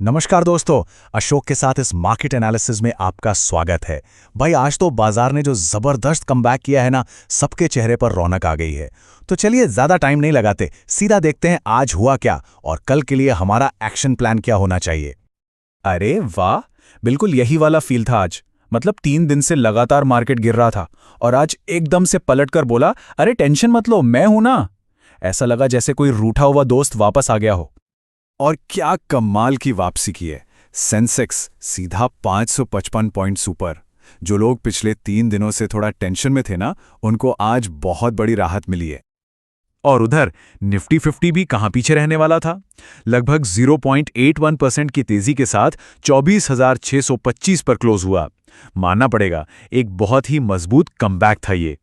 नमस्कार दोस्तों। अशोक के साथ इस मार्केट एनालिसिस में आपका स्वागत है। भाई आज तो बाजार ने जो जबरदस्त कमबैक किया है ना, सबके चेहरे पर रौनक आ गई है। तो चलिए ज्यादा टाइम नहीं लगाते, सीधा देखते हैं आज हुआ क्या और कल के लिए हमारा एक्शन प्लान क्या होना चाहिए। अरे वाह, बिल्कुल यही वाला फील था आज। मतलब 3 दिन से लगातार मार्केट गिर रहा था और आज एकदम से पलटकर बोला, अरे टेंशन मत लो, मैं हूं ना। ऐसा लगा जैसे कोई रूठा हुआ दोस्त वापस आ गया हो। और क्या कमाल की वापसी की है। सेंसेक्स सीधा 555 पॉइंट्स ऊपर। जो लोग पिछले 3 दिनों से थोड़ा टेंशन में थे ना, उनको आज बहुत बड़ी राहत मिली है। और उधर निफ्टी 50 भी कहां पीछे रहने वाला था। लगभग 0.81% की तेजी के साथ 24,625 पर क्लोज हुआ। मानना पड़ेगा, एक बहुत ही मजबूत कमबैक था ये।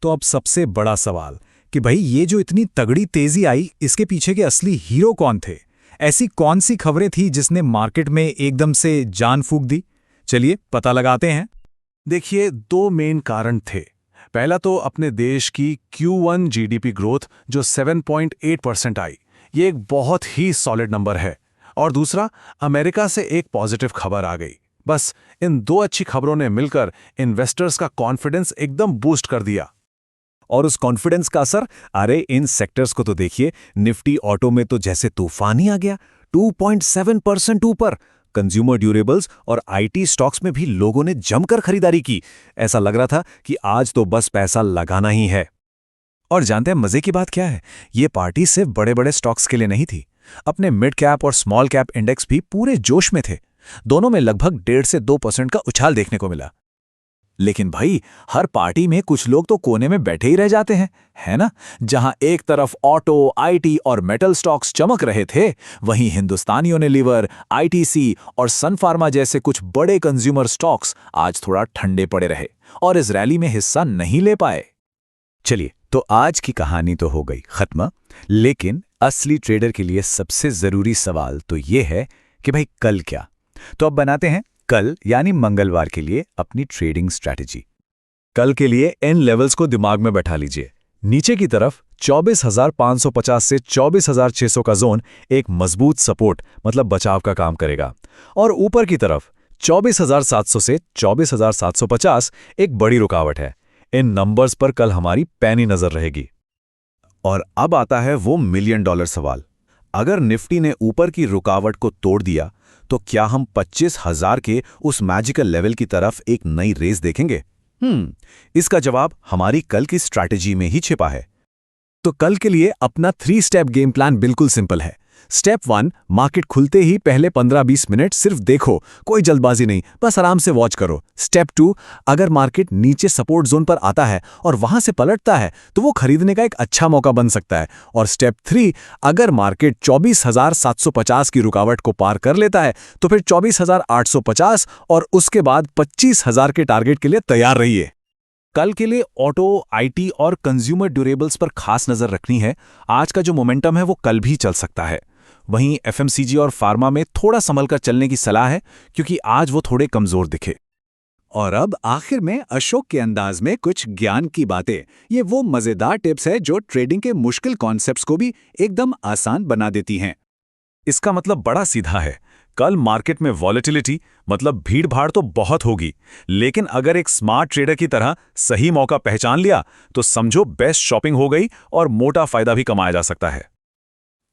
तो अब सबसे बड़ा सवाल कि भाई ये जो इतनी तगड़ी तेजी आई, इसके पीछे के असली हीरो कौन थे? ऐसी कौन सी खबरें थी जिसने मार्केट में एकदम से जान फूंक दी? चलिए पता लगाते हैं। देखिए, दो मेन कारण थे। पहला तो अपने देश की Q1 जीडीपी ग्रोथ जो 7.8% आई। ये एक बहुत ही सॉलिड नंबर है। और दूसरा, अमेरिका से एक पॉजिटिव खबर आ गई। बस इन दो अच्छी खबरों ने मिलकर इन्वेस्टर्स का कॉन्फिडेंस एकदम बूस्ट कर दिया। और उस कॉन्फिडेंस का असर, अरे इन सेक्टर्स को तो देखिए। निफ्टी ऑटो में तो जैसे तूफान ही आ गया, 2.7% ऊपर। कंज्यूमर ड्यूरेबल्स और आईटी स्टॉक्स में भी लोगों ने जमकर खरीदारी की। ऐसा लग रहा था कि आज तो बस पैसा लगाना ही है। और जानते हैं मजे की बात क्या है? ये पार्टी सिर्फ बड़े बड़े स्टॉक्स के लिए नहीं थी। अपने मिड कैप और स्मॉल कैप इंडेक्स भी पूरे जोश में थे। दोनों में लगभग 1.5 से 2% का उछाल देखने को मिला। लेकिन भाई, हर पार्टी में कुछ लोग तो कोने में बैठे ही रह जाते हैं, है ना? जहां एक तरफ ऑटो, आईटी और मेटल स्टॉक्स चमक रहे थे, वहीं हिंदुस्तान यूनिलीवर, आईटीसी और सन फार्मा जैसे कुछ बड़े कंज्यूमर स्टॉक्स आज थोड़ा ठंडे पड़े रहे और इस रैली में हिस्सा नहीं ले पाए। चलिए, तो आज की कहानी तो हो गई खत्म, लेकिन असली ट्रेडर के लिए सबसे जरूरी सवाल तो ये है कि भाई कल क्या? तो अब बनाते हैं कल यानी मंगलवार के लिए अपनी ट्रेडिंग स्ट्रैटेजी। कल के लिए इन लेवल्स को दिमाग में बैठा लीजिए। नीचे की तरफ 24,550 से 24,600 का जोन एक मजबूत सपोर्ट मतलब बचाव का काम करेगा, और ऊपर की तरफ 24,700 से 24,750 एक बड़ी रुकावट है। इन नंबर्स पर कल हमारी पैनी नजर रहेगी। और अब आता है वो $1 मिलियन सवाल। अगर निफ्टी ने ऊपर की रुकावट को तोड़ दिया तो क्या हम 25,000 के उस मैजिकल लेवल की तरफ एक नई रेस देखेंगे? इसका जवाब हमारी कल की स्ट्रैटेजी में ही छिपा है। तो कल के लिए अपना 3 स्टेप गेम प्लान बिल्कुल सिंपल है। स्टेप 1, मार्केट खुलते ही पहले 15-20 मिनट सिर्फ देखो, कोई जल्दबाजी नहीं, बस आराम से वॉच करो। स्टेप 2, अगर मार्केट नीचे सपोर्ट जोन पर आता है और वहां से पलटता है तो वो खरीदने का एक अच्छा मौका बन सकता है। और स्टेप 3, अगर मार्केट 24,750 की रुकावट को पार कर लेता है तो फिर 24,850 और उसके बाद 25,000 के टारगेट के लिए तैयार रहिए। कल के लिए ऑटो, आईटी और कंज्यूमर ड्यूरेबल्स पर खास नजर रखनी है। आज का जो मोमेंटम है वो कल भी चल सकता है। वहीं एफएमसीजी और फार्मा में थोड़ा संभल कर चलने की सलाह है, क्योंकि आज वो थोड़े कमजोर दिखे। और अब आखिर में अशोक के अंदाज में कुछ ज्ञान की बातें। ये वो मजेदार टिप्स है जो ट्रेडिंग के मुश्किल कॉन्सेप्ट्स को भी एकदम आसान बना देती हैं। इसका मतलब बड़ा सीधा है। कल मार्केट में वॉलेटिलिटी मतलब भीड़ भाड़ तो बहुत होगी, लेकिन अगर एक स्मार्ट ट्रेडर की तरह सही मौका पहचान लिया तो समझो बेस्ट शॉपिंग हो गई और मोटा फायदा भी कमाया जा सकता है।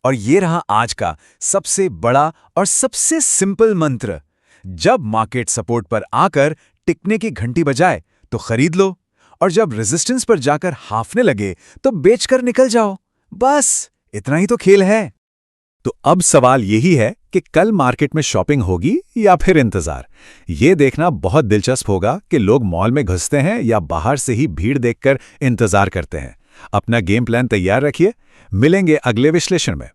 और ये रहा आज का सबसे बड़ा और सबसे सिंपल मंत्र। जब मार्केट सपोर्ट पर आकर टिकने की घंटी बजाए तो खरीद लो, और जब रेजिस्टेंस पर जाकर हाफने लगे तो बेचकर निकल जाओ। बस इतना ही तो खेल है। तो अब सवाल यही है कि कल मार्केट में शॉपिंग होगी या फिर इंतजार। ये देखना बहुत दिलचस्प होगा कि लोग मॉल में घुसते हैं या बाहर से ही भीड़ देखकर इंतजार करते हैं। अपना गेम प्लान तैयार रखिए। मिलेंगे अगले विश्लेषण में।